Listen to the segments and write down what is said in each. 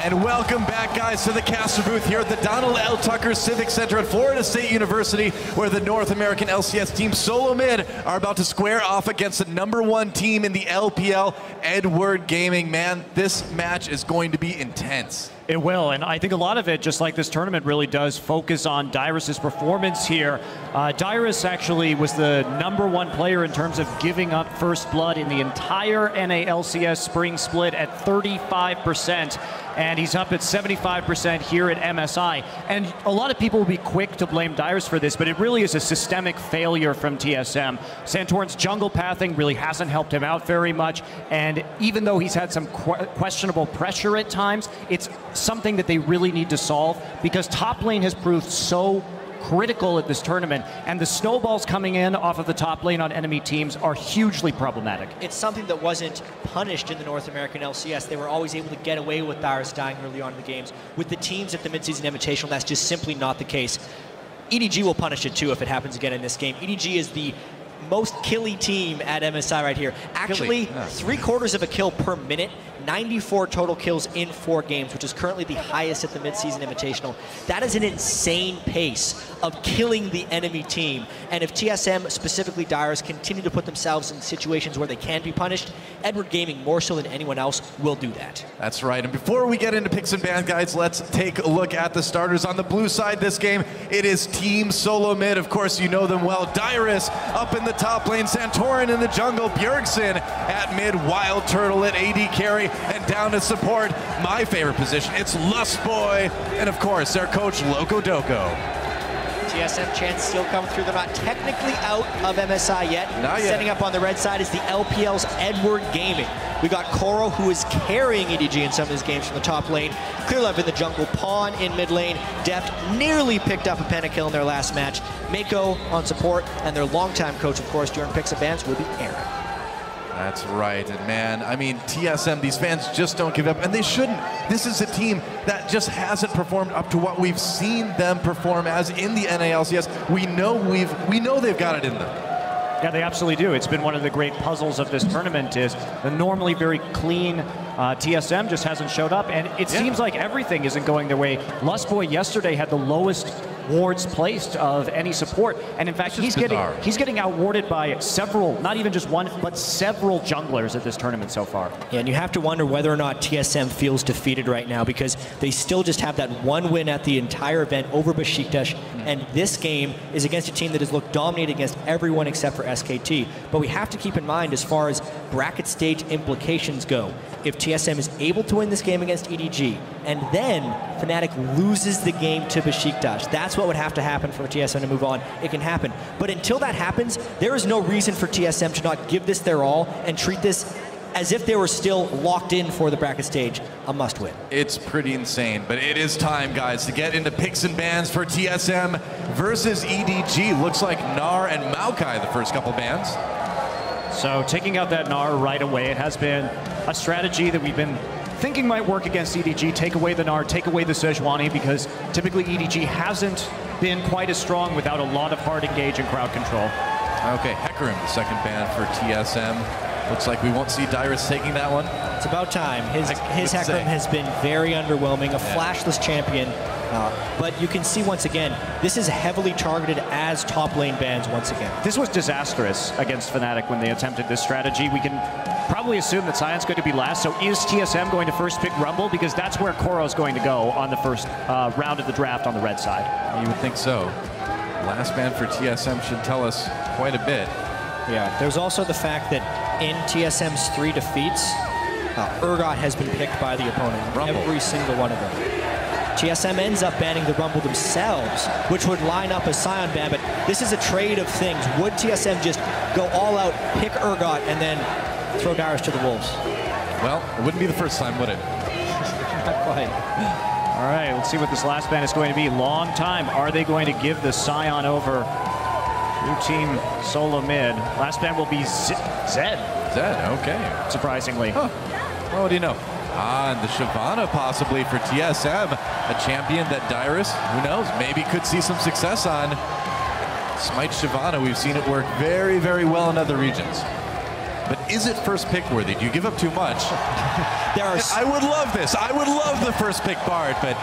And welcome back, guys, to the caster booth here at the Donald L. Tucker Civic Center at Florida State University, where the North American LCS team SoloMid are about to square off against the #1 team in the LPL, Edward Gaming. Man, this match is going to be intense. It will, and I think a lot of it, just like this tournament, really does focus on Dyrus' performance here. Dyrus actually was the #1 player in terms of giving up first blood in the entire NALCS spring split at 35%, and he's up at 75% here at MSI. And a lot of people will be quick to blame Dyrus for this, but it really is a systemic failure from TSM. Santorin's jungle pathing really hasn't helped him out very much, and even though he's had some questionable pressure at times, it's something that they really need to solve, because top lane has proved so critical at this tournament, and the snowballs coming in off of the top lane on enemy teams are hugely problematic. It's something that wasn't punished in the North American LCS. They were always able to get away with Dyrus dying early on in the games. With the teams at the midseason invitational, that's just simply not the case. EDG will punish it too if it happens again in this game. EDG is the most killy team at MSI right here. Actually, 3/4 of a kill per minute, 94 total kills in 4 games, which is currently the highest at the midseason invitational. That is an insane pace of killing the enemy team. And if TSM, specifically Dyrus, continue to put themselves in situations where they can be punished, Edward Gaming, more so than anyone else, will do that. That's right. And before we get into picks and bans, guys, let's take a look at the starters. On the blue side this game, it is Team SoloMid. Of course, you know them well. Dyrus up in the top lane, Santorin in the jungle, Bjergsen at mid, Wild Turtle at AD carry, and down to support, my favorite position, it's Lustboy, and of course, their coach, Loco Doco. TSM chance still coming through. They're not technically out of MSI yet. Not yet. Setting up on the red side is the LPL's Edward Gaming. We got Koro, who is carrying EDG in some of his games from the top lane. Clearlove in the jungle, Pawn in mid lane. Deft nearly picked up a penta kill in their last match. Mako on support, and their longtime coach, of course, during picks and bans will be Aaron. That's right, and man, I mean, TSM, these fans just don't give up, and they shouldn't. This is a team that just hasn't performed up to what we've seen them perform as in the NALCS. We know they've got it in them. Yeah, they absolutely do. It's been one of the great puzzles of this tournament is the normally very clean TSM just hasn't showed up, and it seems like everything isn't going their way. Lustboy yesterday had the lowest wards placed of any support, and in fact he's getting outwarded by several, not even just one, but several junglers at this tournament so far. Yeah, and you have to wonder whether or not TSM feels defeated right now, because they still just have that one win at the entire event over Besiktas, and this game is against a team that has looked dominated against everyone except for SKT. But we have to keep in mind, as far as bracket stage implications go, if TSM is able to win this game against EDG, and then Fnatic loses the game to Besiktas, that's what would have to happen for TSM to move on. It can happen. But until that happens, there is no reason for TSM to not give this their all and treat this as if they were still locked in for the bracket stage, a must-win. It's pretty insane, but it is time, guys, to get into picks and bans for TSM versus EDG. Looks like Gnar and Maokai the first couple bans. So taking out that Gnar right away, it has been a strategy that we've been thinking might work against EDG. Take away the Gnar, take away the Sejuani, because typically EDG hasn't been quite as strong without a lot of hard engage and crowd control. Okay, Hecarim, the second ban for TSM. Looks like we won't see Dyrus taking that one. It's about time. His Hecarim has been very underwhelming, a flashless champion. But you can see once again, this is heavily targeted as top lane bans once again. This was disastrous against Fnatic when they attempted this strategy. We can probably assume that Sion's going to be last, so is TSM going to first pick Rumble? Because that's where Koro's going to go on the first round of the draft on the red side. You would think so. Last ban for TSM should tell us quite a bit. Yeah, there's also the fact that in TSM's 3 defeats, Urgot has been picked by the opponent. Rumble. Every single one of them. TSM ends up banning the Rumble themselves, which would line up a Sion ban, but this is a trade of things. Would TSM just go all out, pick Urgot, and then throw Dyrus to the wolves? Well, it wouldn't be the first time, would it? Not quite. All right, let's see what this last ban is going to be. Long time. Are they going to give the Sion over? New team SoloMid. Last ban will be Zed. Zed, okay. Surprisingly. Huh. Well, what do you know? And the Shyvana possibly for TSM, a champion that Dyrus, who knows, maybe could see some success on. Smite Shyvana, we've seen it work very, very well in other regions. But is it first pick worthy? Do you give up too much? I would love this. I would love the first pick Bard, but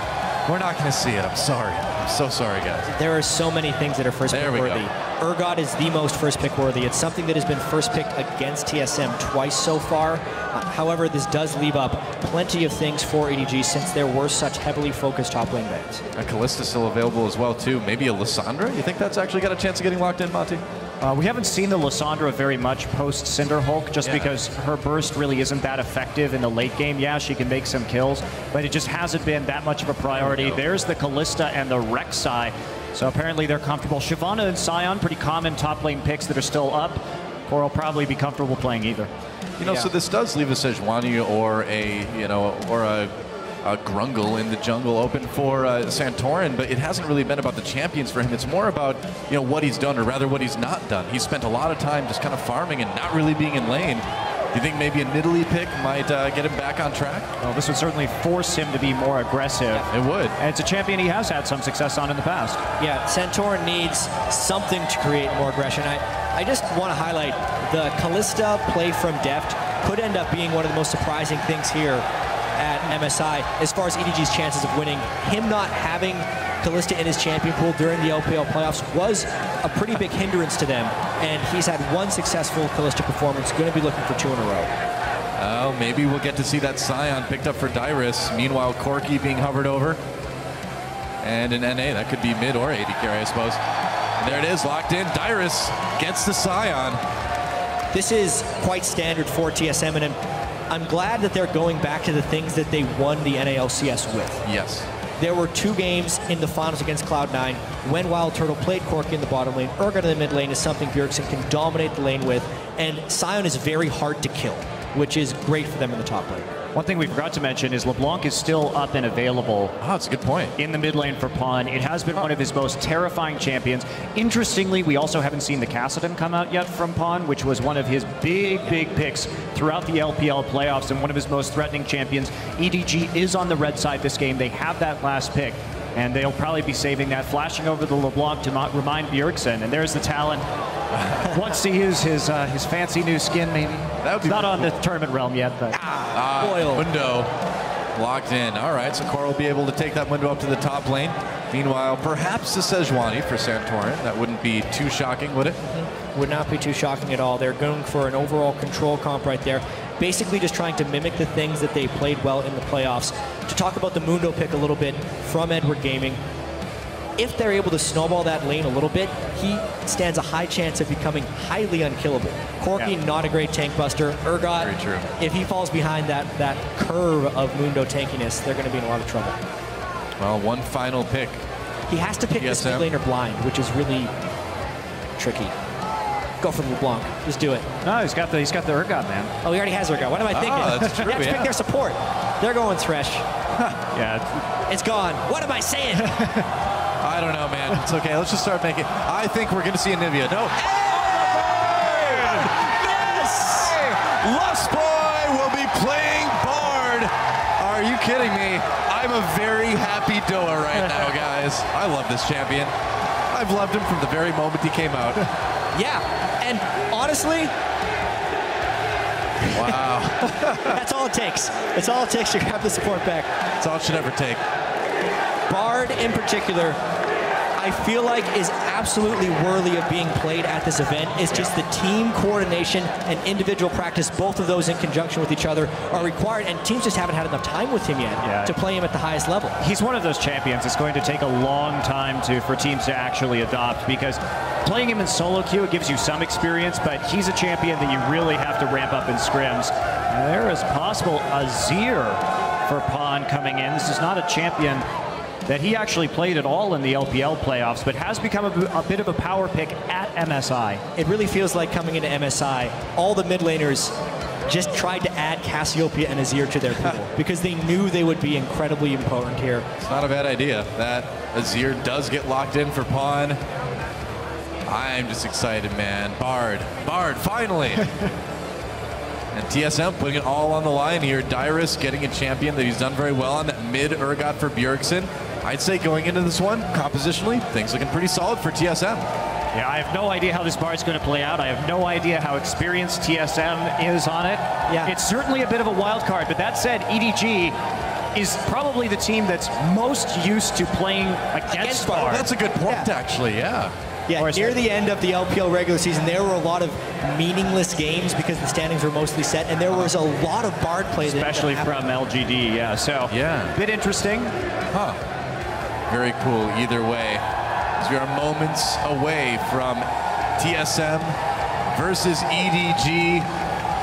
we're not going to see it. I'm sorry. I'm so sorry, guys. There are so many things that are first pick worthy. Urgot is the most first pick worthy. It's something that has been first picked against TSM twice so far. However, this does leave up plenty of things for EDG since there were such heavily focused top lane bans. Kalista still available as well, too. Maybe a Lissandra? You think that's actually got a chance of getting locked in, Monty? We haven't seen the Lissandra very much post Cinder Hulk, just because her burst really isn't that effective in the late game. Yeah, she can make some kills, but it just hasn't been that much of a priority. There's the Kalista and the Rek'Sai, so apparently they're comfortable. Shyvana and Sion, pretty common top lane picks that are still up. Core will probably be comfortable playing either. You know, so this does leave a Sejuani or a Grungle in the jungle open for Santorin, but it hasn't really been about the champions for him. It's more about, what he's done, or rather what he's not done. He's spent a lot of time just kind of farming and not really being in lane. Do you think maybe a Nidalee pick might get him back on track? Well, this would certainly force him to be more aggressive. Yeah, it would. And it's a champion he has had some success on in the past. Yeah, Santorin needs something to create more aggression. I just want to highlight the Kalista play from Deft could end up being one of the most surprising things here at MSI as far as EDG's chances of winning. Him not having Kalista in his champion pool during the LPL playoffs was a pretty big hindrance to them, and he's had one successful Kalista performance, going to be looking for 2 in a row. Oh, maybe we'll get to see that Sion picked up for Dyrus. Meanwhile, Corki being hovered over. And an NA, that could be mid or AD carry, I suppose. And there it is, locked in. Dyrus gets the Sion. This is quite standard for TSM, and I'm glad that they're going back to the things that they won the NALCS with. Yes. There were 2 games in the finals against Cloud9 when Wild Turtle played Corki in the bottom lane. Urgot in the mid lane is something Bjergsen can dominate the lane with, and Sion is very hard to kill, which is great for them in the top lane. One thing we forgot to mention is LeBlanc is still up and available. Oh, that's a good point. In the mid lane for Pawn. It has been one of his most terrifying champions. Interestingly, we also haven't seen the Kassadin come out yet from Pawn, which was one of his big picks throughout the LPL playoffs and one of his most threatening champions. EDG is on the red side this game. They have that last pick, and they'll probably be saving that, flashing over the LeBlanc to remind Bjergsen. And there's the Talon. Wants to use his fancy new skin, maybe. That would be not on the tournament realm yet, but Mundo locked in. All right, so Core will be able to take that Mundo up to the top lane. Meanwhile, perhaps the Sejuani for Santorin. That wouldn't be too shocking, would it? Would not be too shocking at all. They're going for an overall control comp right there. Basically just trying to mimic the things that they played well in the playoffs. To talk about the Mundo pick a little bit from Edward Gaming, if they're able to snowball that lane a little bit, he stands a high chance of becoming highly unkillable. Corki, not a great tank buster. Urgot, very true. If he falls behind that curve of Mundo tankiness, they're going to be in a lot of trouble. Well, one final pick. He has to pick this mid laner blind, which is really tricky. Go for the LeBlanc. Just do it. No, he's got the Urgot, man. Oh, he already has Urgot. What am I thinking? That's true, You have to pick their support. They're going Thresh. Yeah. It's gone. What am I saying? I don't know, man. It's okay. Let's just start making. I think we're going to see a Nivea. No. Yes! Lustboy will be playing Bard. Are you kidding me? I'm a very happy Doa right now, guys. I love this champion. I've loved him from the very moment he came out. Yeah, and honestly, wow. That's all it takes. It's all it takes to grab the support back. That's all it should ever take. Bard in particular, I feel like is absolutely worthy of being played at this event. It's just the team coordination and individual practice, both of those in conjunction with each other, are required, and teams just haven't had enough time with him yet to play him at the highest level. He's one of those champions it's going to take a long time for teams to actually adopt, because playing him in solo queue, it gives you some experience, but he's a champion that you really have to ramp up in scrims. And there is possible Azir for Pawn coming in. This is not a champion that he actually played at all in the LPL playoffs, but has become a bit of a power pick at MSI. It really feels like coming into MSI, all the mid laners just tried to add Cassiopeia and Azir to their pool because they knew they would be incredibly important here. It's not a bad idea. That Azir does get locked in for Pawn. I'm just excited, man. Bard, finally. And TSM putting it all on the line here. Dyrus getting a champion that he's done very well on. That mid Urgot for Bjergsen. I'd say going into this one, compositionally, things looking pretty solid for TSM. Yeah, I have no idea how this Bard's going to play out. I have no idea how experienced TSM is on it. Yeah. It's certainly a bit of a wild card, but that said, EDG is probably the team that's most used to playing against Bard. That's a good point, actually, yeah. Yeah, near the end of the LPL regular season, there were a lot of meaningless games because the standings were mostly set, and there was a lot of Bard play. Especially from LGD, yeah. So, yeah, bit interesting. Huh. Very cool either way. As we are moments away from TSM versus EDG.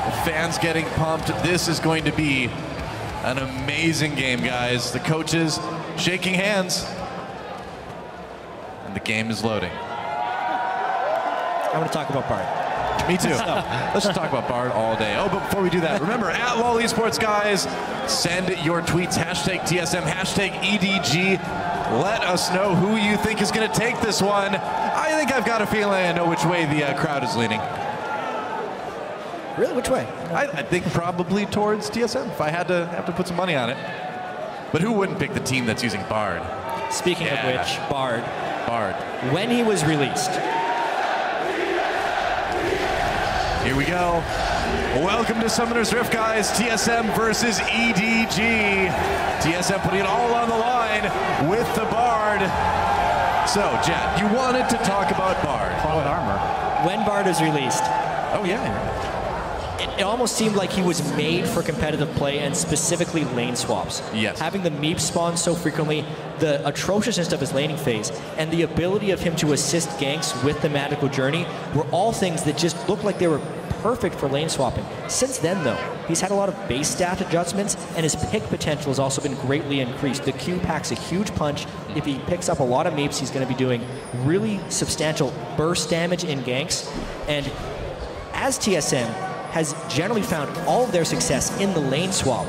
The fans getting pumped. This is going to be an amazing game, guys. The coaches shaking hands. And the game is loading. I want to talk about Bard. Me too. Let's just talk about Bard all day. Oh, but before we do that, remember, at LOL Esports, guys, send your tweets, hashtag TSM, hashtag EDG. Let us know who you think is going to take this one. I think I've got a feeling I know which way the crowd is leaning. Really? Which way? I think probably towards TSM, if I had to put some money on it. But who wouldn't pick the team that's using Bard? Speaking of which, Bard. When he was released. Here we go. Welcome to Summoner's Rift, guys. TSM versus EDG. TSM putting it all on the line with the Bard. So, Jet, you wanted to talk about Bard. Cloth armor. When Bard was released. Oh, yeah. It almost seemed like he was made for competitive play and specifically lane swaps. Yes. Having the Meep spawn so frequently, the atrociousness of his laning phase, and the ability of him to assist ganks with the magical journey were all things that just looked like they were perfect for lane swapping. Since then, though, he's had a lot of base stat adjustments, and his pick potential has also been greatly increased. The Q packs a huge punch. If he picks up a lot of Meeps, he's going to be doing really substantial burst damage in ganks. And as TSM has generally found all of their success in the lane swap,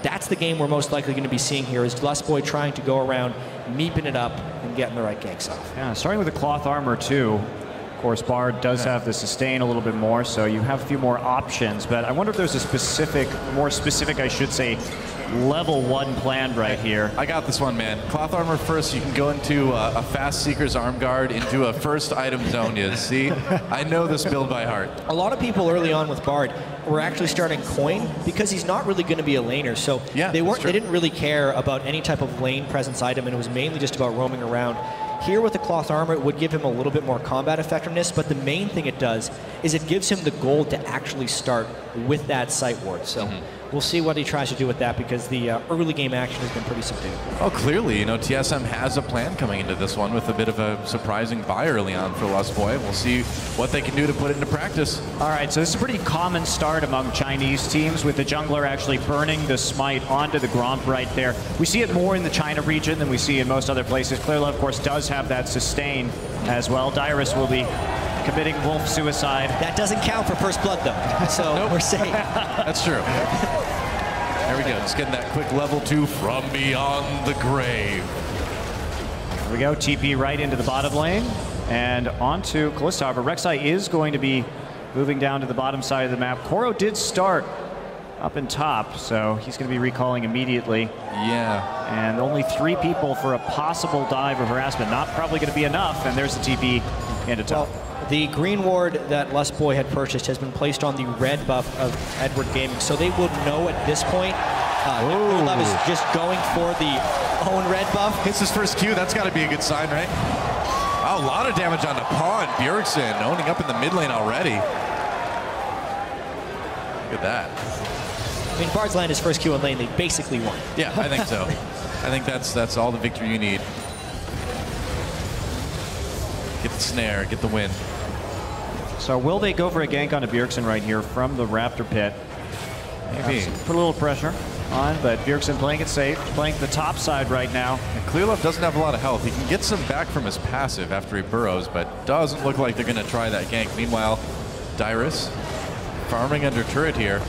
that's the game we're most likely going to be seeing here, is Lustboy trying to go around, meeping it up, and getting the right ganks off. Yeah, starting with the cloth armor, too. Of course, Bard does have the sustain a little bit more, so you have a few more options. But I wonder if there's a more specific, I should say, level 1 planned right here. I got this one, man. Cloth armor first, you can go into a fast Seeker's arm guard into a first item zone. You see? I know this build by heart. A lot of people early on with Bard were actually starting Coin because he's not really going to be a laner. So yeah, they didn't really care about any type of lane presence item, and it was mainly just about roaming around. Here with the cloth armor, it would give him a little bit more combat effectiveness, but the main thing it does is it gives him the gold to actually start with that sight ward. So we'll see what he tries to do with that, because the early game action has been pretty subdued. Oh, clearly, you know, TSM has a plan coming into this one with a bit of a surprising buy early on for Lustboy. We'll see what they can do to put it into practice. All right, so this is a pretty common start among Chinese teams, with the jungler actually burning the smite onto the Gromp right there. We see it more in the China region than we see in most other places. Clearlove, of course, does have that sustain as well. Dyrus will be committing wolf suicide. That doesn't count for first blood, though, so we're safe. That's true. There we go, just getting that quick level 2 from beyond the grave. Here we go, TP right into the bottom lane, and onto Kalista. However, Rek'Sai is going to be moving down to the bottom side of the map. Koro did start up in top, so he's going to be recalling immediately. Yeah. And only 3 people for a possible dive or harassment. Not probably going to be enough, and there's the TP into top. Well, the green ward that Lustboy had purchased has been placed on the red buff of Edward Gaming, so they will know at this point. Love is just going for the own red buff. Hits his first Q, that's got to be a good sign, right? Oh, a lot of damage on the pawn. Bjergsen owning up in the mid lane already. Look at that. I mean, Bard's land his first Q in lane, they basically won. Yeah, I think so. I think that's all the victory you need. Get the snare, get the win. So will they go for a gank on a Bjergsen right here from the Raptor Pit? Maybe. Put a little pressure on, but Bjergsen playing it safe, playing the top side right now. And Clearlove doesn't have a lot of health. He can get some back from his passive after he burrows, but doesn't look like they're going to try that gank. Meanwhile, Dyrus farming under turret here.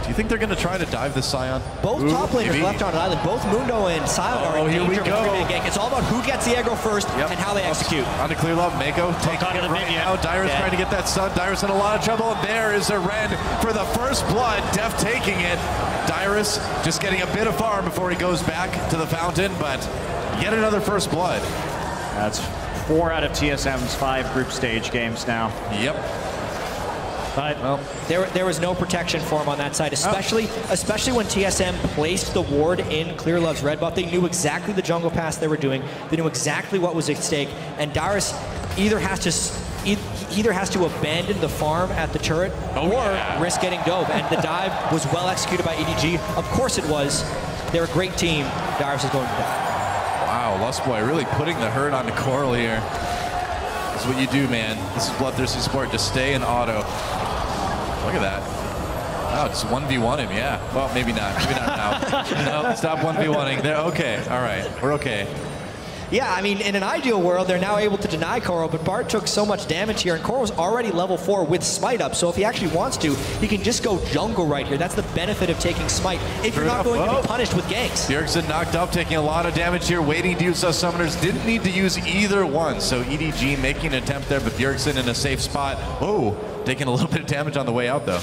Do you think they're going to try to dive the Scion? Both top laners left on an island. Both Mundo and Scion are in danger of a gank. It's all about who gets the aggro first and how they execute. On to Clearlove, Mako taking it right now. Dyrus trying to get that stun. Dyrus in a lot of trouble, and there is a Ren for the first blood. Def taking it. Dyrus just getting a bit of farm before he goes back to the fountain, but yet another first blood. That's 4 out of TSM's 5 group stage games now. Yep. But well, there was no protection for him on that side, especially when TSM placed the ward in Clear Love's red buff. They knew exactly the jungle pass they were doing. They knew exactly what was at stake, and Dyrus either has to abandon the farm at the turret or risk getting dove. And the dive was well executed by EDG. Of course it was. They're a great team. Dyrus is going to die. Wow, Lustboy really putting the hurt on the Coral here. That's what you do, man. This is Bloodthirsty Sport. Just stay in auto. Look at that. Oh, just 1v1 him, yeah. Well, maybe not. Maybe not now. No, stop 1v1ing. They're okay. All right, we're okay. Yeah, I mean, in an ideal world, they're now able to deny Koro, but Bart took so much damage here, and Koro's already level 4 with Smite up, so if he actually wants to, he can just go jungle right here. That's the benefit of taking Smite, if you're not going to be punished with ganks. Bjergsen knocked up, taking a lot of damage here, waiting to use those summoners. Didn't need to use either one, so EDG making an attempt there, but Bjergsen in a safe spot. Oh, taking a little bit of damage on the way out, though.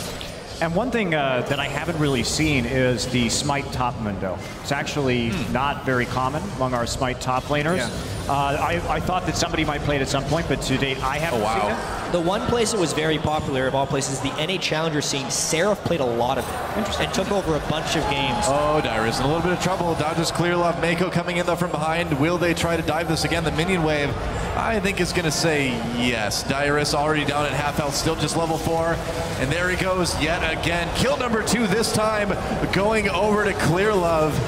And one thing that I haven't really seen is the Smite top mundo. It's actually not very common among our Smite top laners. Yeah. I thought that somebody might play it at some point, but to date I haven't seen it. The one place it was very popular of all places, the NA Challenger scene, Seraph played a lot of it and took over a bunch of games. Oh, Dyrus in a little bit of trouble. Dodges Clear Love. Mako coming in though from behind. Will they try to dive this again? The minion wave, I think, is going to say yes. Dyrus already down at half health, still just level 4. And there he goes yet again. Kill number 2 this time, going over to Clear Love.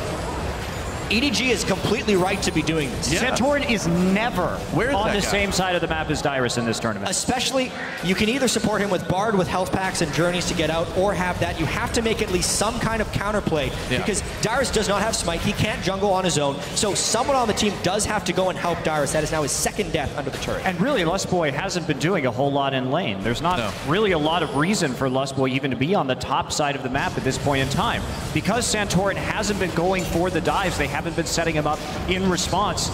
EDG is completely right to be doing this. Yeah. Santorin is never on the same side of the map as Dyrus in this tournament. Especially, you can either support him with Bard, with health packs and journeys to get out, or have that. You have to make at least some kind of counterplay, because Dyrus does not have Smite. He can't jungle on his own, so someone on the team does have to go and help Dyrus. That is now his second death under the turret. And really, Lustboy hasn't been doing a whole lot in lane. There's not really a lot of reason for Lustboy even to be on the top side of the map at this point in time. Because Santorin hasn't been going for the dives, they haven't been setting him up in response.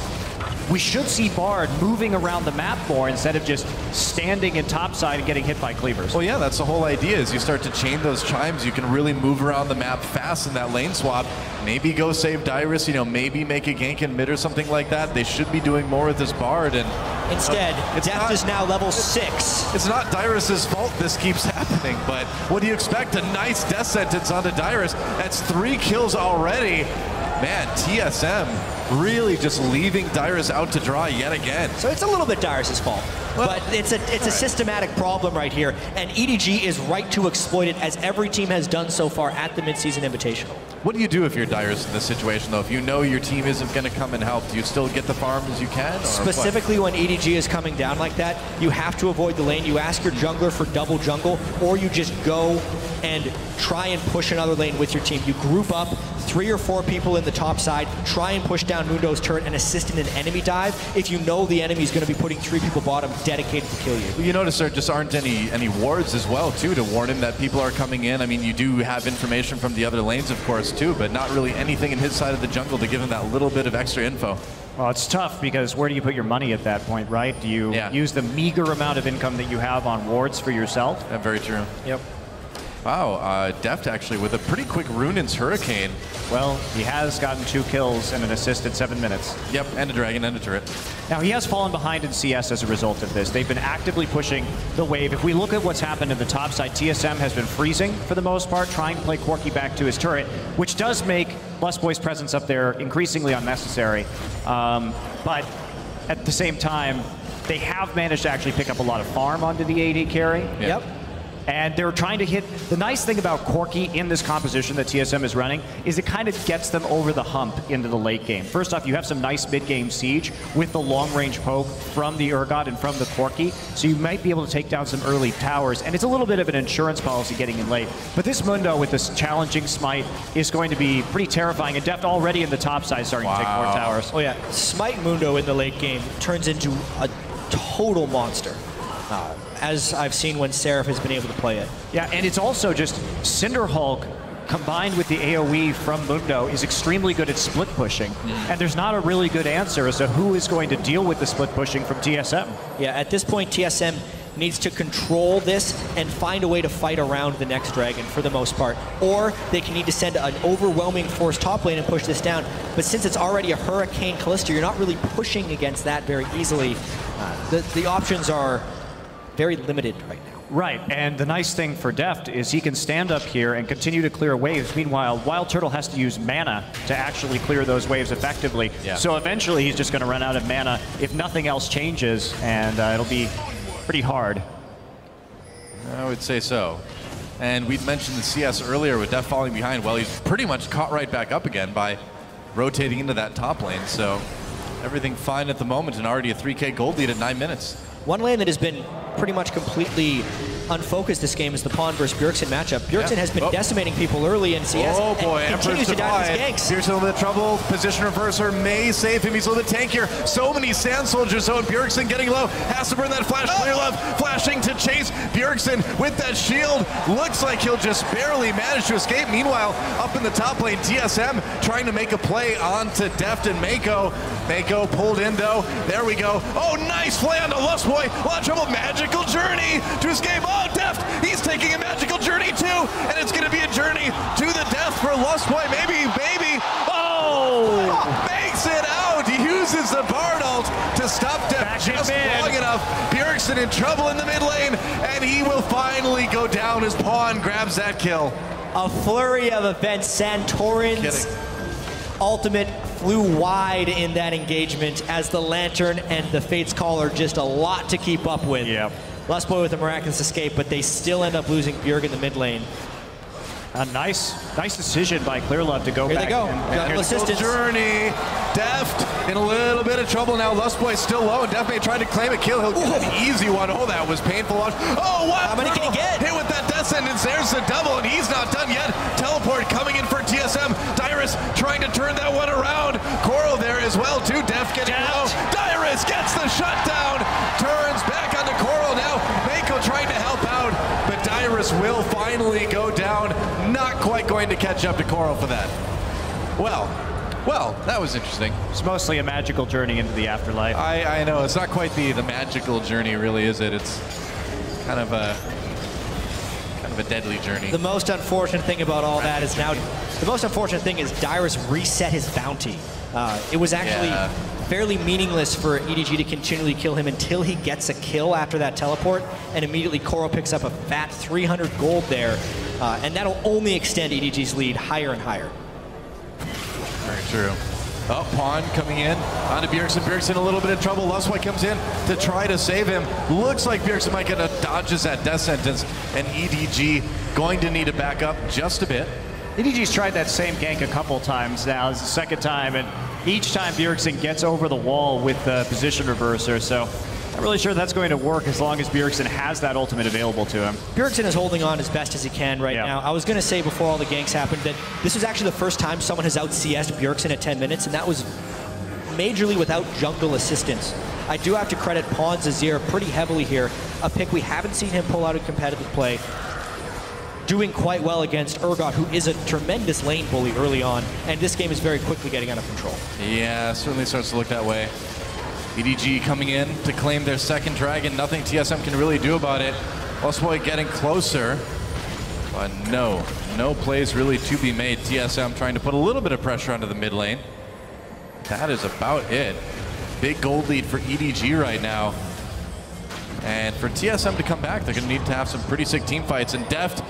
We should see Bard moving around the map more instead of just standing in topside and getting hit by cleavers. Well, yeah, that's the whole idea, is you start to chain those chimes. You can really move around the map fast in that lane swap. Maybe go save Dyrus, you know, maybe make a gank in mid or something like that. They should be doing more with this Bard. And instead, Death is now level 6. It's not Dyrus's fault this keeps happening, but what do you expect? A nice death sentence onto Dyrus. That's 3 kills already. Man, TSM really just leaving Dyrus out to dry yet again. So it's a little bit Dyrus's fault, but it's a systematic problem right here, and EDG is right to exploit it, as every team has done so far at the Midseason Invitational. What do you do if you're Dyrus in this situation, though? If you know your team isn't going to come and help, do you still get the farm as you can? Or specifically when EDG is coming down like that, you have to avoid the lane. You ask your jungler for double jungle, or you just go and try and push another lane with your team. You group up 3 or 4 people in the top side, try and push down Mundo's turret and assist in an enemy dive if you know the enemy is going to be putting 3 people bottom dedicated to kill you. You notice there just aren't any wards as well, too, to warn him that people are coming in. I mean, you do have information from the other lanes, of course, too, but not really anything in his side of the jungle to give him that little bit of extra info. Well, it's tough, because where do you put your money at that point, right? Do you use the meager amount of income that you have on wards for yourself? Yeah, very true. Yep. Wow, Deft actually with a pretty quick Runin's Hurricane. Well, he has gotten 2 kills and an assist in 7 minutes. Yep, and a dragon and a turret. Now, he has fallen behind in CS as a result of this. They've been actively pushing the wave. If we look at what's happened in the top side, TSM has been freezing for the most part, trying to play Corki back to his turret, which does make Lustboy's presence up there increasingly unnecessary. But at the same time, they have managed to actually pick up a lot of farm onto the AD carry. Yep. And they're trying to hit, the nice thing about Corki in this composition that TSM is running is it kind of gets them over the hump into the late game. First off, you have some nice mid-game siege with the long-range poke from the Urgot and from the Corki, so you might be able to take down some early towers, and it's a little bit of an insurance policy getting in late. But this Mundo with this challenging Smite is going to be pretty terrifying, and Deft already in the top side starting to take more towers. Oh yeah, Smite Mundo in the late game turns into a total monster. As I've seen when Seraph has been able to play it. Yeah, and it's also just Cinderhulk combined with the AoE from Mundo is extremely good at split pushing. And there's not a really good answer as to who is going to deal with the split pushing from TSM. Yeah, at this point TSM needs to control this and find a way to fight around the next dragon for the most part. Or they can need to send an overwhelming force top lane and push this down. But since it's already a Hurricane Callisto, you're not really pushing against that very easily. The options are very limited right now. Right, and the nice thing for Deft is he can stand up here and continue to clear waves. Meanwhile, Wild Turtle has to use mana to actually clear those waves effectively. Yeah. So eventually he's just going to run out of mana if nothing else changes, and it'll be pretty hard. I would say so. And we'd mentioned the CS earlier with Deft falling behind. Well, he's pretty much caught right back up again by rotating into that top lane. So everything fine at the moment, and already a 3K gold lead at 9 minutes. One lane that has been pretty much completely unfocused this game is the Pawn versus Bjergsen matchup. Bjergsen has been decimating people early in CS and continues to die with his ganks. Here's a little bit of trouble. Position reverser may save him. He's a little bit tankier. So many Sand Soldiers, though, and Bjergsen getting low. Has to burn that flash. Clear love, flashing to chase Bjergsen with that shield. Looks like he'll just barely manage to escape. Meanwhile, up in the top lane, TSM trying to make a play onto Deft and Mako. Mako pulled in, though. There we go. Oh, nice play on the Lust Boy. A lot of trouble. Magical journey to escape. Oh, Deft, he's taking a magical journey too, and it's going to be a journey to the death for Lust Boy. Maybe. Oh, makes it out. He uses the Bard ult to stop Deft just long enough. Bjergsen in trouble in the mid lane, and he will finally go down as Pawn grabs that kill. A flurry of events. Santorin's ultimate flew wide in that engagement as the Lantern and the Fate's Call are just a lot to keep up with. Yep. Lust Boy with a miraculous escape, but they still end up losing Bjerg in the mid lane. A nice decision by Clearlove to go back. Here they go. Assistance. Journey. Deft in a little bit of trouble now. Lust Boy still low, and Deft may try to claim a kill. He'll get an easy one. Oh, that was painful. Oh, wow. How many can he get? Hit with that death sentence. There's the double, and he's not done yet. Teleport coming in for TSM. Dyrus trying to turn that one around. Coral there as well, too. Deft getting low. Dyrus gets the shutdown. Turns back onto Coral now. Mako trying to help out, but Dyrus will finally go down. Not quite going to catch up to Coral for that. Well, that was interesting. It's mostly a magical journey into the afterlife. I know, it's not quite the magical journey, really, is it? It's kind of a deadly journey. The most unfortunate thing about all that is now, the most unfortunate thing is Dyrus reset his bounty. It was actually fairly meaningless for EDG to continually kill him until he gets a kill after that teleport, and immediately Coral picks up a fat 300 gold there, and that'll only extend EDG's lead higher and higher. Very true. Oh, Pawn coming in onto Bjergsen. Bjergsen a little bit of trouble. Lustboy comes in to try to save him. Looks like Bjergsen might get a dodges that death sentence, and EDG going to need to back up just a bit. EDG's tried that same gank a couple times now. It's the second time, and each time Bjergsen gets over the wall with the position reverser, so not really sure that's going to work as long as Bjergsen has that ultimate available to him. Bjergsen is holding on as best as he can right now. I was going to say before all the ganks happened that this was actually the first time someone has out-CS'd Bjergsen at 10 minutes, and that was majorly without jungle assistance. I do have to credit Pawn's Azir pretty heavily here, a pick we haven't seen him pull out in competitive play. Doing quite well against Urgot, who is a tremendous lane bully early on, and this game is very quickly getting out of control. Yeah, certainly starts to look that way. EDG coming in to claim their second dragon. Nothing TSM can really do about it. Lustboy getting closer, but no plays really to be made. TSM trying to put a little bit of pressure onto the mid lane. That is about it. Big gold lead for EDG right now. And for TSM to come back, they're going to need to have some pretty sick team fights. And Deft,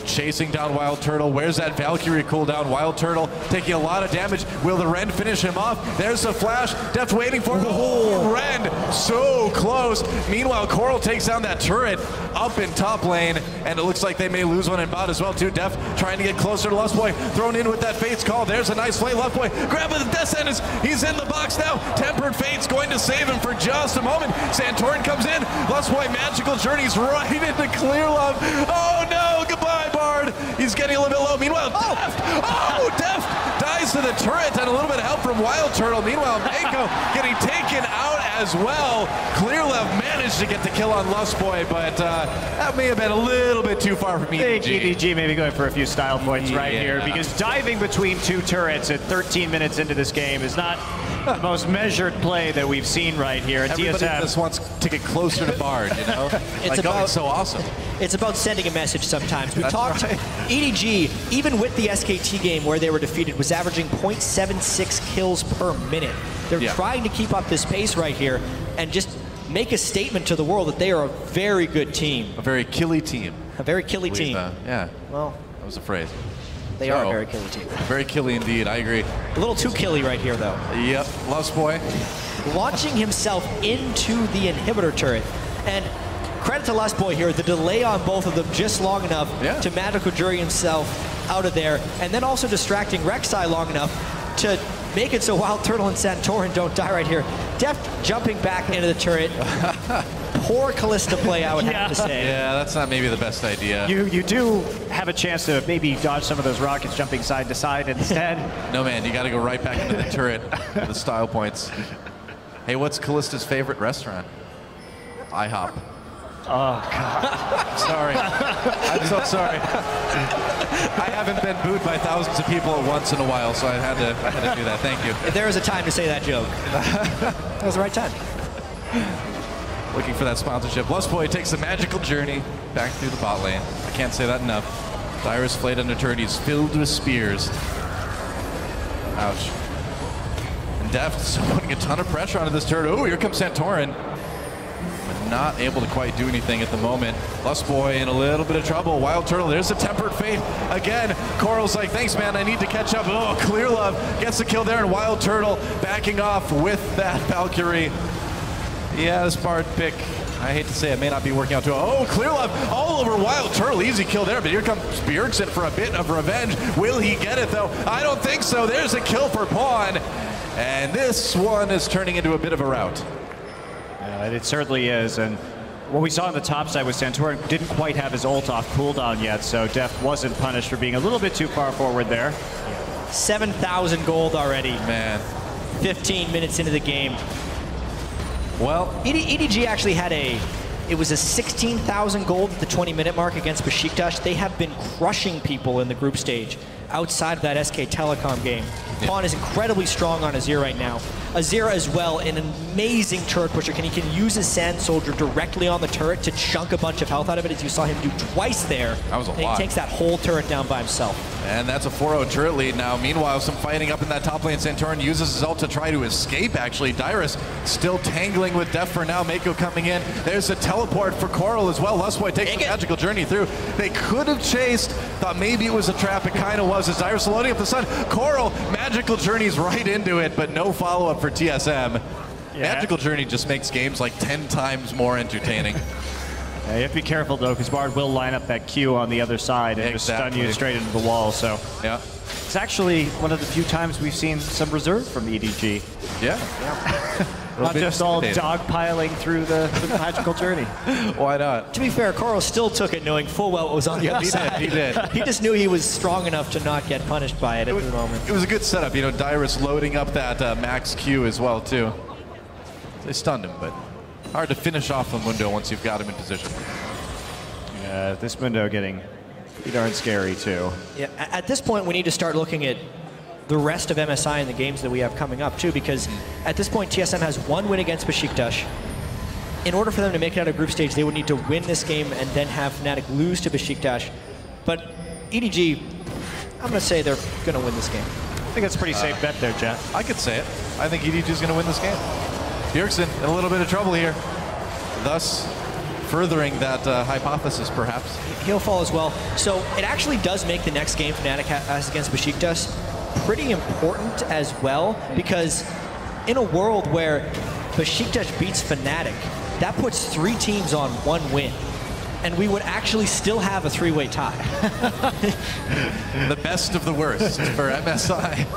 chasing down Wild Turtle. Where's that Valkyrie cooldown? Wild Turtle taking a lot of damage. Will the Rend finish him off? There's the flash. Deft waiting for it. Oh, Rend so close. Meanwhile, Coral takes down that turret up in top lane, and it looks like they may lose one in bot as well too. Deft trying to get closer to Lustboy. Thrown in with that Fate's Call. There's a nice play. Lustboy grabbing the death sentence. He's in the box now. Tempered Fate's going to save him for just a moment. Santorin comes in. Lustboy magical journeys right into Clear Love. Oh no, goodbye Bard. He's getting a little bit low. Meanwhile, Deft. Oh, Deft dies to the turret and a little bit of help from Wild Turtle. Meanwhile, Mako getting taken out as well. Clear Love managed to get the kill on Lustboy, but that may have been a little bit too far from EDG. I think EDG may be going for a few style points right here, because diving between two turrets at 13 minutes into this game is not the most measured play that we've seen right here. Everybody TSM just wants to get closer to Bard, you know? It's so awesome. It's about sending a message sometimes. We talked, right. EDG, even with the SKT game where they were defeated, was averaging 0.76 kills per minute. They're trying to keep up this pace right here and just make a statement to the world that they are a very good team. A very killy team. A very killy team. Yeah. Well, that was a phrase. They are a very killy team. Very killy indeed, I agree. A little too killy right here, though. Yep, Lustboy. Launching himself into the inhibitor turret. And credit to Lustboy here, the delay on both of them just long enough to Magical Jury himself out of there, and then also distracting Rek'Sai long enough to make it so Wild Turtle and Santorin don't die right here. Deft jumping back into the turret. Poor Kalista play, I would have to say. Yeah, that's not maybe the best idea. You do have a chance to maybe dodge some of those rockets jumping side to side instead. No, man, you got to go right back into the turret for the style points. Hey, what's Kalista's favorite restaurant? IHOP. Oh, God. Sorry. I'm so sorry. I haven't been booed by thousands of people at once in a while, so I had to do that. Thank you. If there was a time to say that joke, that was the right time. Looking for that sponsorship. Lustboy takes a magical journey back through the bot lane. I can't say that enough. Dyrus flayed under turret. He's filled with spears. Ouch. And Deft is putting a ton of pressure onto this turret. Oh, here comes Santorin. But not able to quite do anything at the moment. Lustboy in a little bit of trouble. Wild Turtle, there's a Tempered Fate. Again, Coral's like, thanks, man, I need to catch up. Oh, Clear Love gets the kill there, and Wild Turtle backing off with that Valkyrie. Yeah, this Bard pick, I hate to say it, may not be working out too well. Oh, Clear Love all over Wild Turtle. Easy kill there, but here comes Bjergsen for a bit of revenge. Will he get it, though? I don't think so. There's a kill for Pawn. And this one is turning into a bit of a rout. It certainly is. And what we saw on the top side with Santorin didn't quite have his ult off cooldown yet, so Deft wasn't punished for being a little bit too far forward there. 7,000 gold already. Man. 15 minutes into the game. Well, EDG actually had it was a 16,000 gold at the 20-minute mark against Besiktas. They have been crushing people in the group stage outside of that SK Telecom game. Pawn is incredibly strong on Azir right now. Azir as well, an amazing turret pusher. He can use his Sand Soldier directly on the turret to chunk a bunch of health out of it, as you saw him do twice there. That was a lot. He takes that whole turret down by himself. And that's a 4-0 turret lead now. Meanwhile, some fighting up in that top lane. Santorin uses his ult to try to escape, actually. Dyrus still tangling with Deft for now. Mako coming in. There's a teleport for Coral as well. Lustboy takes the magical journey through. They could have chased. Thought maybe it was a trap. It kind of was. As Dyrus loading up the sun. Coral, magical journeys right into it, but no follow-up for TSM. Yeah. Magical Journey just makes games like 10 times more entertaining. Yeah, you have to be careful, though, because Bard will line up that Q on the other side and just stun you straight into the wall. So yeah, it's actually one of the few times we've seen some reserve from EDG. Yeah. Not just all dogpiling through the Magical Journey. Why not? To be fair, Coral still took it knowing full well what was on the other side. He did. He just knew he was strong enough to not get punished by it at the moment. It was a good setup. You know, Dyrus loading up that max Q as well, too. They stunned him, but hard to finish off the Mundo once you've got him in position. Yeah, this Mundo getting pretty darn scary, too. Yeah, at this point, we need to start looking at the rest of MSI and the games that we have coming up, too, because at this point, TSM has one win against Besiktas. In order for them to make it out of group stage, they would need to win this game and then have Fnatic lose to Besiktas. But EDG, I'm going to say they're going to win this game. I think that's a pretty safe bet there, Jet. I could say it. I think EDG is going to win this game. Bjergsen in a little bit of trouble here, thus furthering that hypothesis, perhaps. He'll fall as well. So it actually does make the next game Fnatic has against Besiktas pretty important as well, because in a world where Besiktas beats Fnatic, that puts 3 teams on 1 win. And we would actually still have a 3-way tie. The best of the worst for MSI.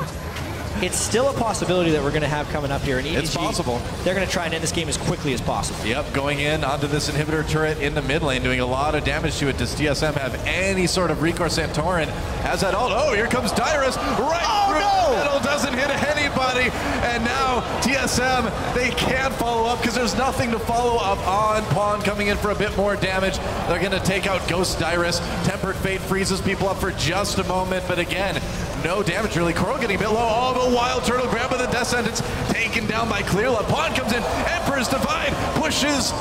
It's still a possibility that we're going to have coming up here. And EDG, it's possible. They're going to try and end this game as quickly as possible. Yep, going in onto this inhibitor turret in the mid lane, doing a lot of damage to it. Does TSM have any sort of recourse? Santorin has that ult. Oh, here comes Dyrus right through the middle. Doesn't hit anybody. And now TSM, they can't follow up because there's nothing to follow up on. Pawn coming in for a bit more damage. They're going to take out Ghost Dyrus. Tempered Fate freezes people up for just a moment. But again, no damage really. Coral getting a bit low. Oh, but Wild Turtle grabbed by the Death Sentence, taken down by Clearlove. Pawn comes in, Emperor's Divide pushes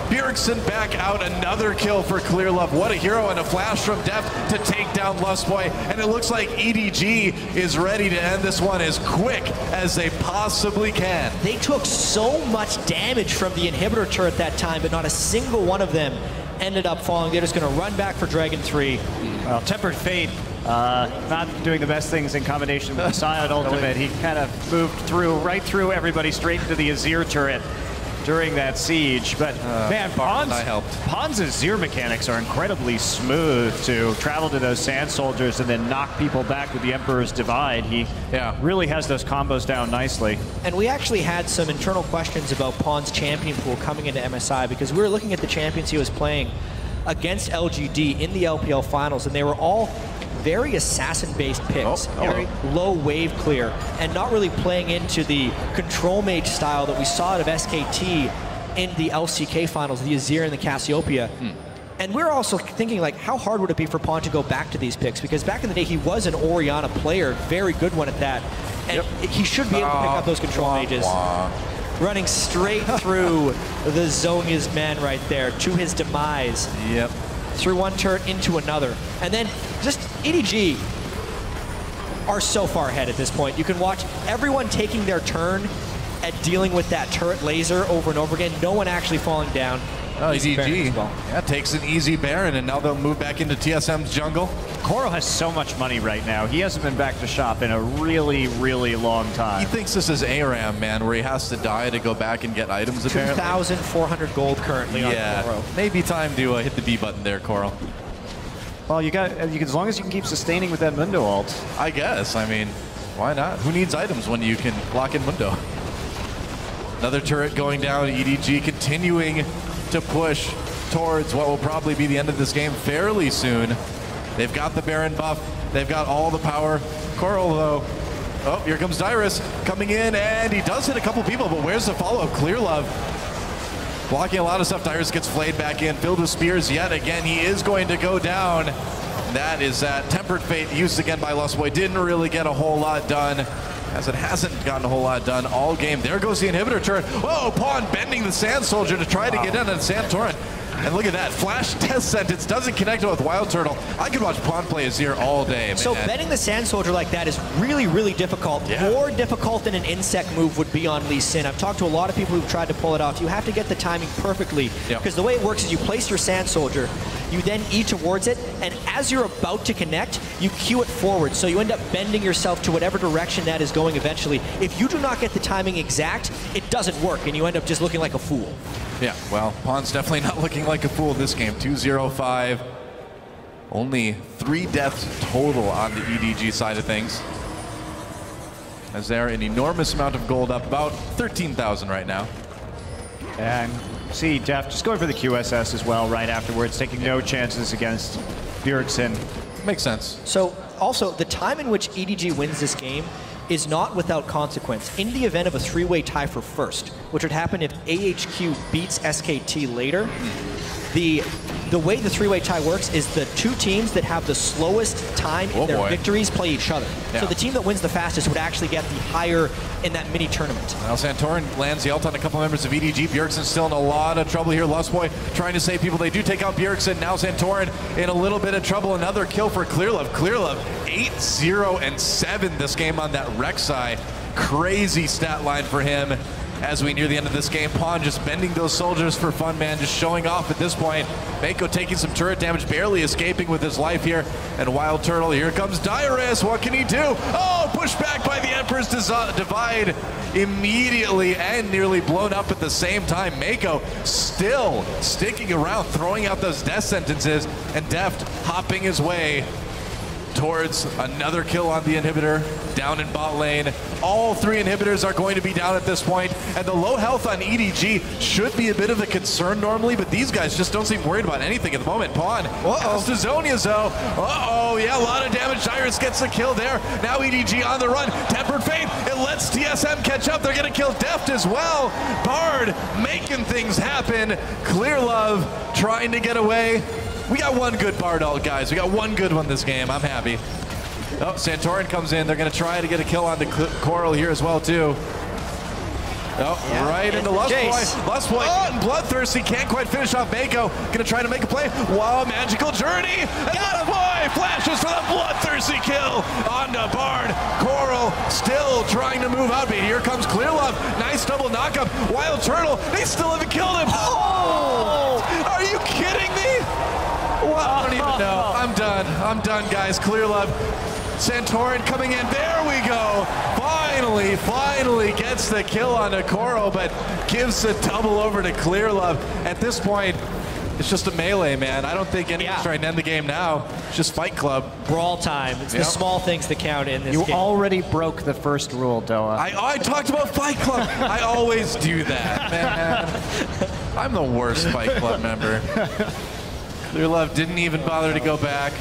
Bjergsen back out. Another kill for Clearlove. What a hero, and a flash from Deft to take down Lustboy. And it looks like EDG is ready to end this one as quick as they possibly can. They took so much damage from the inhibitor turret that time, but not a single one of them ended up falling. They're just going to run back for Dragon 3. Well, Tempered Fate, not doing the best things in combination with the Silent Ultimate. He kind of moved through, right through everybody, straight into the Azir turret during that siege. But man, Pon's Azir mechanics are incredibly smooth to travel to those Sand Soldiers and then knock people back with the Emperor's Divide. He really has those combos down nicely. And we actually had some internal questions about Pon's champion pool coming into MSI, because we were looking at the champions he was playing against LGD in the LPL finals, and they were all very assassin-based picks, very low wave clear, and not really playing into the control mage style that we saw out of SKT in the LCK finals, the Azir and the Cassiopeia. And we're also thinking, like, how hard would it be for Pon to go back to these picks? Because back in the day, he was an Orianna player, very good one at that, and he should be able to pick up those control mages. Running straight through the Zhonya's man right there to his demise. Through one turret into another. And then just EDG are so far ahead at this point. You can watch everyone taking their turn at dealing with that turret laser over and over again. No one actually falling down. Oh, EDG takes an easy Baron, and now they'll move back into TSM's jungle. Koro has so much money right now. He hasn't been back to shop in a really, really long time. He thinks this is ARAM, man, where he has to die to go back and get items, apparently. 2,400 gold currently on Koro. Maybe time to hit the B button there, Coral. Well, you can, as long as you can keep sustaining with that Mundo ult. I guess. I mean, why not? Who needs items when you can lock in Mundo? Another turret going down. EDG continuing to push towards what will probably be the end of this game fairly soon. They've got the Baron buff. They've got all the power. Coral, though. Oh, here comes Dyrus coming in, and he does hit a couple people, but where's the follow-up? Clearlove blocking a lot of stuff. Dyrus gets flayed back in, filled with spears yet again. He is going to go down. That is that Tempered Fate used again by Lustboy. Didn't really get a whole lot done, as it hasn't gotten a whole lot done all game. There goes the inhibitor turret. Whoa, Pawn bending the Sand Soldier to try to get in on Santorin. And look at that, flash Death Sentence doesn't connect with Wild Turtle. I could watch Pawn play Azir all day, man. So bending the Sand Soldier like that is really, really difficult. More difficult than an insect move would be on Lee Sin. I've talked to a lot of people who've tried to pull it off. You have to get the timing perfectly, because the way it works is you place your Sand Soldier, you then E towards it, and as you're about to connect, you cue it forward. So you end up bending yourself to whatever direction that is going eventually. If you do not get the timing exact, it doesn't work, and you end up just looking like a fool. Yeah, well, Pawn's definitely not looking like a fool in this game. 2-0-5. Only 3 deaths total on the EDG side of things. As they're an enormous amount of gold up, about 13,000 right now. And see Deft just going for the QSS as well right afterwards, taking no chances against Bjergsen. Makes sense. So also, the time in which EDG wins this game is not without consequence. In the event of a 3-way tie for first, which would happen if AHQ beats SKT later, the way the 3-way tie works is the 2 teams that have the slowest time in their victories play each other. So the team that wins the fastest would actually get the higher in that mini tournament. Now Santorin lands the ult on a couple members of EDG. Bjergsen's still in a lot of trouble here. Lustboy trying to save people. They do take out Bjergsen. Now Santorin in a little bit of trouble. Another kill for Clearlove. Clearlove 8-0-7 this game on that Rek'Sai. Crazy stat line for him as we near the end of this game. Pawn just bending those soldiers for fun, man, just showing off at this point. Mako taking some turret damage, barely escaping with his life here. And Wild Turtle, here comes Dyrus. What can he do? Oh, pushed back by the Emperor's Divide immediately and nearly blown up at the same time. Mako still sticking around, throwing out those death sentences, and Deft hopping his way towards another kill on the inhibitor down in bot lane. All 3 inhibitors are going to be down at this point, and the low health on EDG should be a bit of a concern normally, but these guys just don't seem worried about anything at the moment. Pawn has to Zhonya's though. Yeah, a lot of damage. Dyrus gets the kill there. Now EDG on the run. Tempered Fate, it lets TSM catch up. They're gonna kill Deft as well. Bard making things happen. Clearlove trying to get away. We got one good Bard ult, guys. We got one good one this game. I'm happy. Oh, Santorin comes in. They're going to try to get a kill on the Coral here as well, too. Oh, yeah, right into Lustboy. Lustboy getting bloodthirsty, can't quite finish off Mako. Gonna try to make a play. Wow, magical journey. And Lustboy flashes for the bloodthirsty kill onto Bard. Coral still trying to move out, but here comes Clearlove. Nice double knockup. Wild Turtle, they still haven't killed him. Oh! Are you kidding me? Well, I don't even know. I'm done, guys. Clearlove. Santorin coming in. There we go. Finally gets the kill on Coral, but gives the double over to Clearlove. At this point, it's just a melee, man. I don't think anyone's trying to end the game now. It's just Fight Club. Brawl time. It's the small things that count in this game. You already broke the first rule, Doa. I talked about Fight Club. I always do that, man. I'm the worst Fight Club member. Clearlove didn't even bother to go back.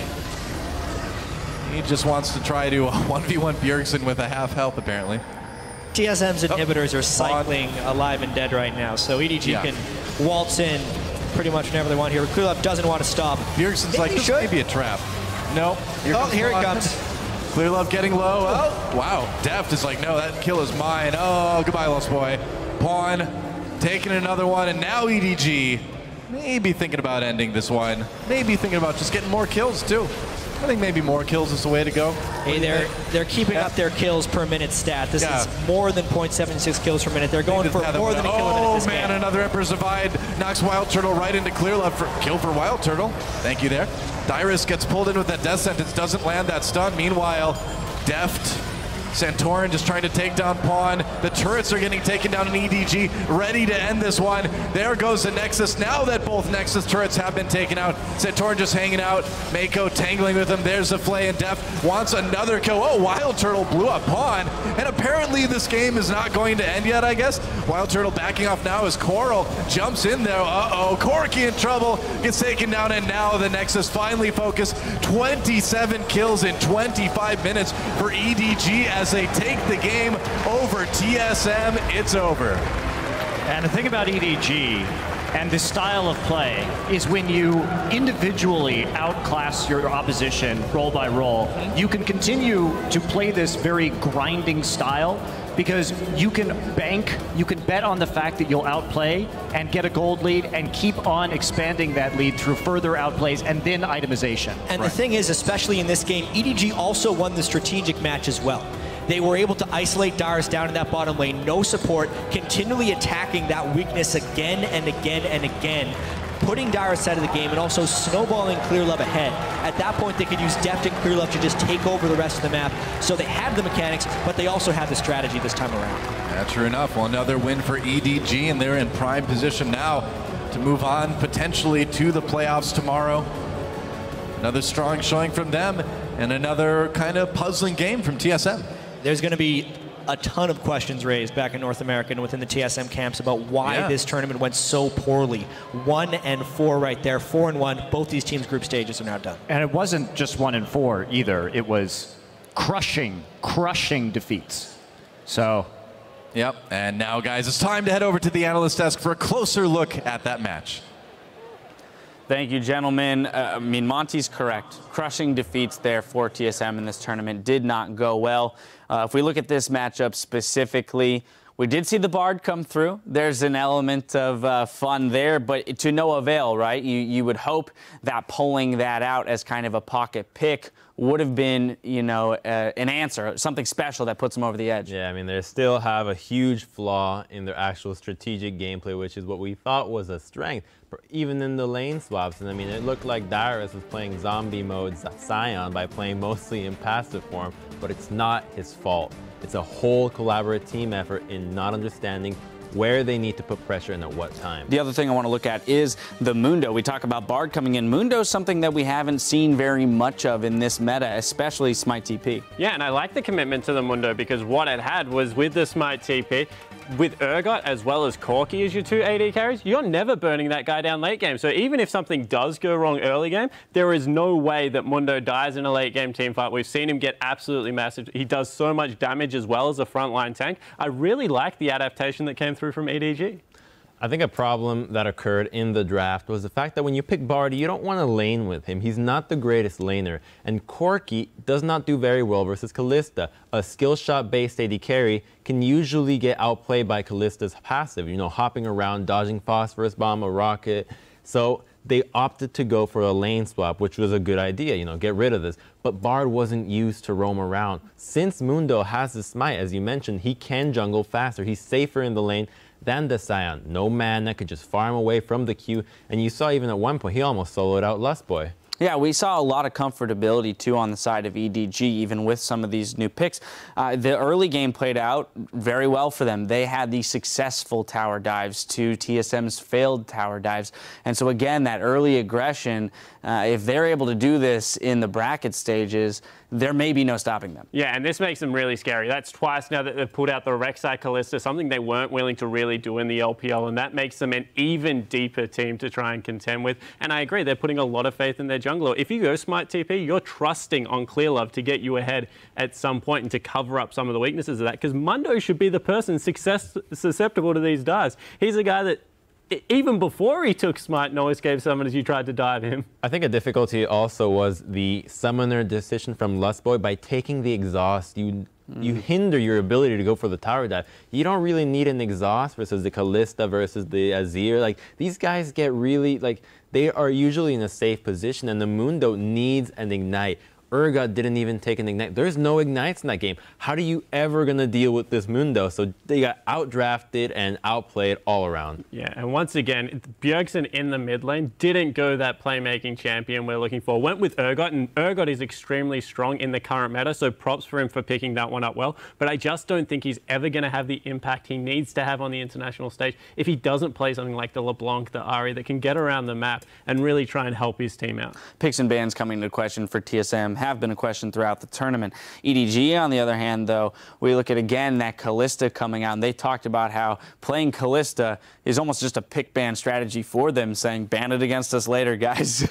He just wants to try to 1v1 Bjergsen with a half health, apparently. TSM's inhibitors are cycling alive and dead right now, so EDG can waltz in pretty much whenever they want here. Clearlove doesn't want to stop. Bjergsen's like, this may be a trap. No. Here it comes. Clearlove getting low. Oh, wow. Deft is like, no, that kill is mine. Oh, goodbye, Lustboy. Pawn taking another one, and now EDG maybe thinking about ending this one. Maybe thinking about just getting more kills, too. I think maybe more kills is the way to go. Hey, they're keeping up their kills per minute stat. This is more than 0.76 kills per minute. They're going for more than a kill a minute this game. Another Emperor's Divide knocks Wild Turtle right into Clearlove for kill for Wild Turtle. Thank you there. Dyrus gets pulled in with that death sentence, doesn't land that stun. Meanwhile, Deft, Santorin just trying to take down Pawn. The turrets are getting taken down in EDG, ready to end this one. There goes the Nexus. Now that both Nexus turrets have been taken out, Santorin just hanging out. Mako tangling with him. There's the Flay, and Deft wants another kill. Oh, Wild Turtle blew up Pawn. And apparently this game is not going to end yet, I guess. Wild Turtle backing off now as Coral jumps in there. Uh-oh, Corky in trouble, gets taken down, and now the Nexus finally focused. 27 kills in 25 minutes for EDG as they take the game over TSM. It's over. And the thing about EDG and this style of play is when you individually outclass your opposition roll by roll, you can continue to play this very grinding style because you can bet on the fact that you'll outplay and get a gold lead and keep on expanding that lead through further outplays and then itemization. And the thing is, especially in this game, EDG also won the strategic match as well. They were able to isolate Dyrus down in that bottom lane, no support, continually attacking that weakness again and again and again, putting Dyrus out of the game and also snowballing Clearlove ahead. At that point, they could use Deft and Clearlove to just take over the rest of the map. So they had the mechanics, but they also had the strategy this time around. Yeah, true enough. Well, another win for EDG, and they're in prime position now to move on potentially to the playoffs tomorrow. Another strong showing from them, and another kind of puzzling game from TSM. There's going to be a ton of questions raised back in North America and within the TSM camps about why this tournament went so poorly. 1-4 right there, 4-1. Both these teams' group stages are now done. And it wasn't just 1-4 either. It was crushing defeats. So. Yep, and now, guys, it's time to head over to the analyst desk for a closer look at that match. Thank you, gentlemen. I mean, Monty's correct. Crushing defeats there for TSM in this tournament did not go well. If we look at this matchup specifically, we did see the Bard come through. There's an element of fun there, but to no avail, right? You would hope that pulling that out as kind of a pocket pick would have been, you know, an answer, something special that puts them over the edge. Yeah, I mean, they still have a huge flaw in their actual strategic gameplay, which is what we thought was a strength, even in the lane swaps. And I mean, it looked like Dyrus was playing zombie modes Sion by playing mostly in passive form, but it's not his fault. It's a whole collaborative team effort in not understanding where they need to put pressure and at what time. The other thing I want to look at is the Mundo. We talk about Bard coming in. Mundo is something that we haven't seen very much of in this meta, especially Smite TP. Yeah, and I like the commitment to the Mundo because what it had was with the Smite TP, with Urgot as well as Corky as your two AD carries, you're never burning that guy down late game. So even if something does go wrong early game, there is no way that Mundo dies in a late game team fight. We've seen him get absolutely massive. He does so much damage as well as a frontline tank. I really like the adaptation that came through from EDG. I think a problem that occurred in the draft was the fact that when you pick Bard, you don't want to lane with him. He's not the greatest laner. And Corki does not do very well versus Kalista. A skill shot-based AD carry can usually get outplayed by Kalista's passive, you know, hopping around, dodging phosphorus bomb, a rocket. So they opted to go for a lane swap, which was a good idea, you know, get rid of this. But Bard wasn't used to roam around. Since Mundo has the smite, as you mentioned, he can jungle faster. He's safer in the lane than the Scion. No mana, could just farm away from the Q. And you saw even at one point, he almost soloed out Lustboy. Yeah, we saw a lot of comfortability, too, on the side of EDG, even with some of these new picks. The early game played out very well for them. They had the successful tower dives to TSM's failed tower dives. And so, again, that early aggression, if they're able to do this in the bracket stages, there may be no stopping them. Yeah, and this makes them really scary. That's twice now that they've pulled out the Rek'Sai Kalista, something they weren't willing to really do in the LPL, and that makes them an even deeper team to try and contend with. And I agree, they're putting a lot of faith in their jungler. If you go Smite TP, you're trusting on Clearlove to get you ahead at some point and to cover up some of the weaknesses of that, because Mundo should be the person susceptible to these dives. He's a guy that, even before he took Smite, no escape summon as you tried to dive him. I think a difficulty also was the summoner decision from Lustboy. By taking the exhaust, you hinder your ability to go for the tower dive. You don't really need an exhaust versus the Kalista versus the Azir. Like, these guys get really, like, they are usually in a safe position, and the Mundo needs an ignite. Urgot didn't even take an ignite. There's no ignites in that game. How are you ever going to deal with this Mundo? So they got outdrafted and outplayed all around. Yeah, and once again, Bjergsen in the mid lane didn't go that playmaking champion we're looking for. Went with Urgot, and Urgot is extremely strong in the current meta, so props for him for picking that one up well. But I just don't think he's ever going to have the impact he needs to have on the international stage if he doesn't play something like the LeBlanc, the Ahri, that can get around the map and really try and help his team out. Picks and bans coming into question for TSM have been a question throughout the tournament. EDG, on the other hand, though, we look at, again, that Kalista coming out, and they talked about how playing Kalista is almost just a pick ban strategy for them, saying, ban it against us later, guys.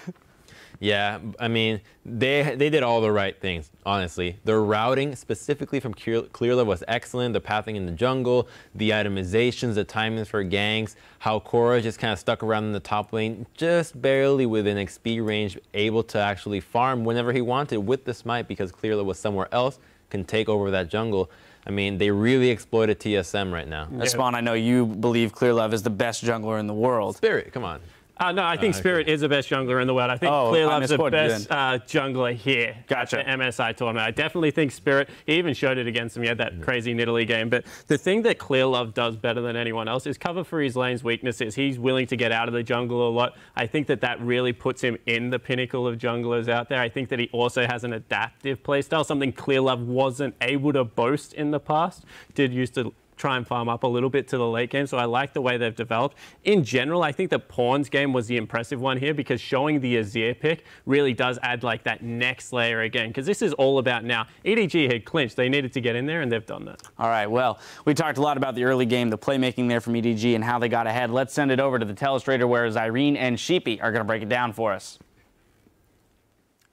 Yeah, I mean, they did all the right things, honestly. Their routing, specifically from Clearlove, was excellent. The pathing in the jungle, the itemizations, the timings for ganks, how Korra just kind of stuck around in the top lane, just barely within XP range, able to actually farm whenever he wanted with the smite because Clearlove was somewhere else, can take over that jungle. I mean, they really exploited TSM right now. Yeah. Spawn, I know you believe Clearlove is the best jungler in the world. Spirit, come on. No, I think Spirit is the best jungler in the world. I think Clearlove's the best jungler here. Gotcha. At the MSI tournament. I definitely think Spirit, he even showed it against him. He had that crazy Nidalee game. But the thing that Clearlove does better than anyone else is cover for his lane's weaknesses. He's willing to get out of the jungle a lot. I think that that really puts him in the pinnacle of junglers out there. I think that he also has an adaptive playstyle, something Clearlove wasn't able to boast in the past. Did used to try and farm up a little bit to the late game, so I like the way they've developed. In general, I think the Pawns game was the impressive one here because showing the Azir pick really does add like that next layer again, because this is all about now. EDG had clinched. They needed to get in there, and they've done that. All right, well, we talked a lot about the early game, the playmaking there from EDG and how they got ahead. Let's send it over to the telestrator where Zyrene and Sheepy are going to break it down for us.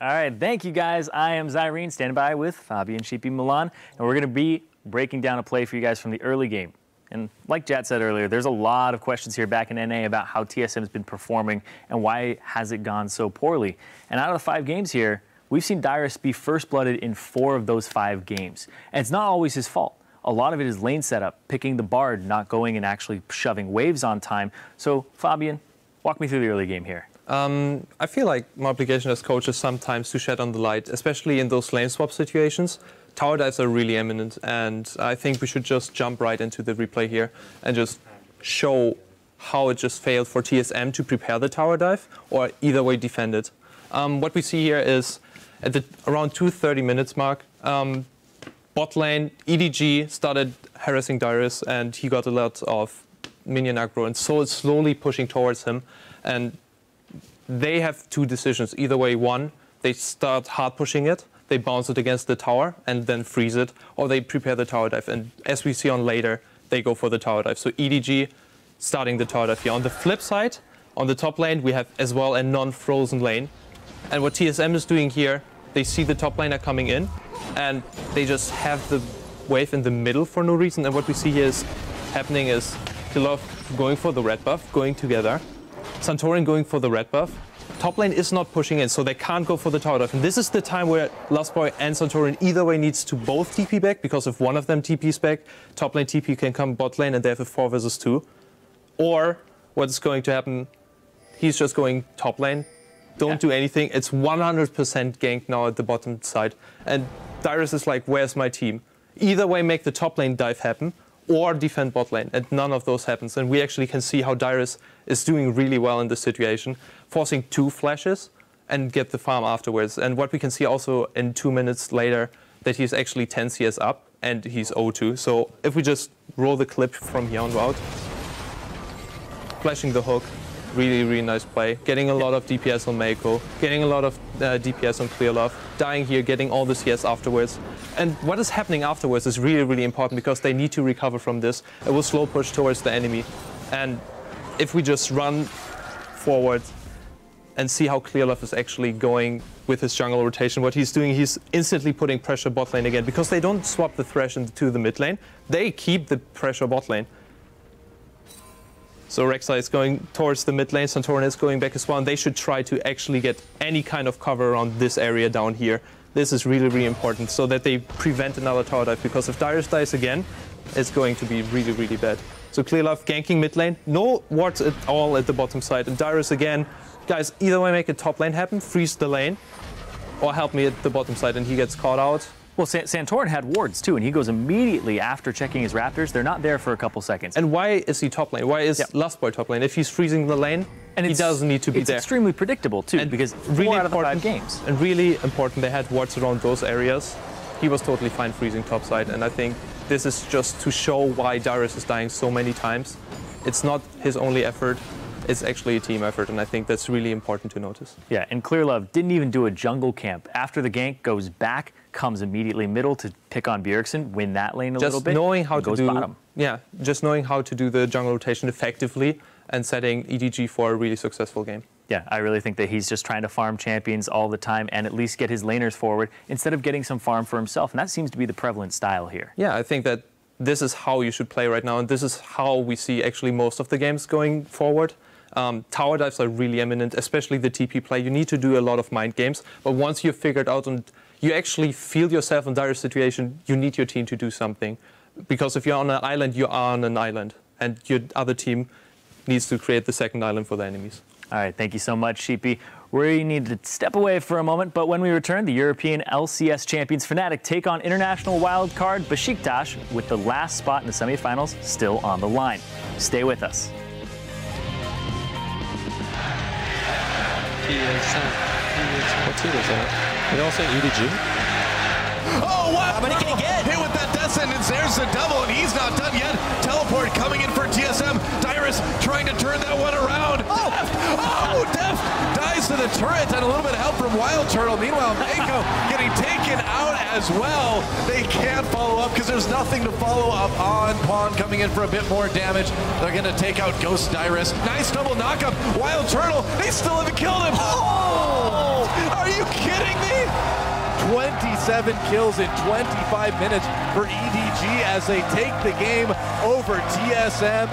All right, thank you guys. I am Zyrene, standing by with Fabi and Sheepy Milan, and we're going to be breaking down a play for you guys from the early game. And like Jat said earlier, there's a lot of questions here back in NA about how TSM has been performing and why has it gone so poorly. And out of the 5 games here, we've seen Dyrus be first-blooded in 4 of those 5 games. And it's not always his fault. A lot of it is lane setup, picking the Bard, not going and actually shoving waves on time. So, Fabian, walk me through the early game here. I feel like my obligation as coach is sometimes to shed on the light, especially in those lane swap situations. Tower dives are really eminent, and I think we should just jump right into the replay here and just show how it just failed for TSM to prepare the tower dive, or either way defend it. What we see here is at the around 2:30 minutes mark, bot lane, EDG started harassing Dyrus, and he got a lot of minion aggro, and so it's slowly pushing towards him. And they have 2 decisions. Either way, one, they start hard pushing it, they bounce it against the tower and then freeze it, or they prepare the tower dive. And as we see on later, they go for the tower dive. So EDG starting the tower dive here. On the flip side, on the top lane, we have as well a non-frozen lane. And what TSM is doing here, they see the top laner coming in, and they just have the wave in the middle for no reason. And what we see here is happening is Krilov going for the red buff, going together. Santorin going for the red buff. Top lane is not pushing in, so they can't go for the tower dive. And this is the time where Lustboy and Santorin either way needs to both TP back, because if one of them TPs back, top lane TP can come bot lane and they have a 4 versus 2. Or what's going to happen, he's just going top lane, don't do anything. It's 100% ganked now at the bottom side. And Dyrus is like, where's my team? Either way, make the top lane dive happen, or defend bot lane, and none of those happens. And we actually can see how Dyrus is doing really well in this situation, forcing 2 flashes and get the farm afterwards. And what we can see also in 2 minutes later, that he's actually 10 CS up and he's 0-2. So if we just roll the clip from here on out, flashing the hook, really, really nice play. Getting a lot of DPS on Meiko, getting a lot of DPS on Clearlove, dying here, getting all the CS afterwards. And what is happening afterwards is really, really important, because they need to recover from this. It will slow push towards the enemy. And if we just run forward and see how Clearlove is actually going with his jungle rotation, what he's doing, he's instantly putting pressure bot lane again, because they don't swap the Thresh into the mid lane. They keep the pressure bot lane. So Rek'Sai is going towards the mid lane, Santorin is going back as well, and they should try to actually get any kind of cover around this area down here. This is really, really important, so that they prevent another tower dive, because if Dyrus dies again, it's going to be really, really bad. So Clearlove ganking mid lane, no wards at all at the bottom side, and Dyrus again, guys, either way make a top lane happen, freeze the lane, or help me at the bottom side, and he gets caught out. Well, Santorin had wards too, and he goes immediately after checking his Raptors. They're not there for a couple seconds. And why is he top lane? Why is Lustboy top lane? If he's freezing the lane, and he doesn't need to be there. It's extremely predictable too, and because really 4 out of the 5 games. And really important, they had wards around those areas. He was totally fine freezing top side, and I think this is just to show why Dyrus is dying so many times. It's not his only effort. It's actually a team effort, and I think that's really important to notice. Yeah, and Clearlove didn't even do a jungle camp. After the gank, goes back, comes immediately middle to pick on Bjergsen, win that lane a little bit. Just knowing how to do, bottom. Yeah, just knowing how to do the jungle rotation effectively and setting EDG for a really successful game. Yeah, I really think that he's just trying to farm champions all the time and at least get his laners forward instead of getting some farm for himself, and that seems to be the prevalent style here. Yeah, I think that this is how you should play right now, and this is how we see actually most of the games going forward. Tower dives are really eminent, especially the TP play. You need to do a lot of mind games, but once you've figured out and you actually feel yourself in dire situation, you need your team to do something. Because if you're on an island, you are on an island, and your other team needs to create the second island for the enemies. All right, thank you so much, Sheepy. We need to step away for a moment, but when we return, the European LCS champions Fnatic take on international wildcard Besiktas with the last spot in the semifinals still on the line. Stay with us. What team is that? They all say EDG? Oh, wow! How many can he get? Hit with that death sentence. There's the double, and he's not done yet. Teleport coming in for TSM. Dyrus trying to turn that one around. Oh, Def dies to the turret, and a little bit of help from Wild Turtle. Meanwhile, Meiko getting taken out as well. They can't follow up because there's nothing to follow up on. Pawn coming in for a bit more damage. They're going to take out Ghost Dyrus. Nice double knockup. Wild Turtle, they still haven't killed him. Oh! Are you kidding me? 27 kills in 25 minutes for EDG as they take the game over TSM.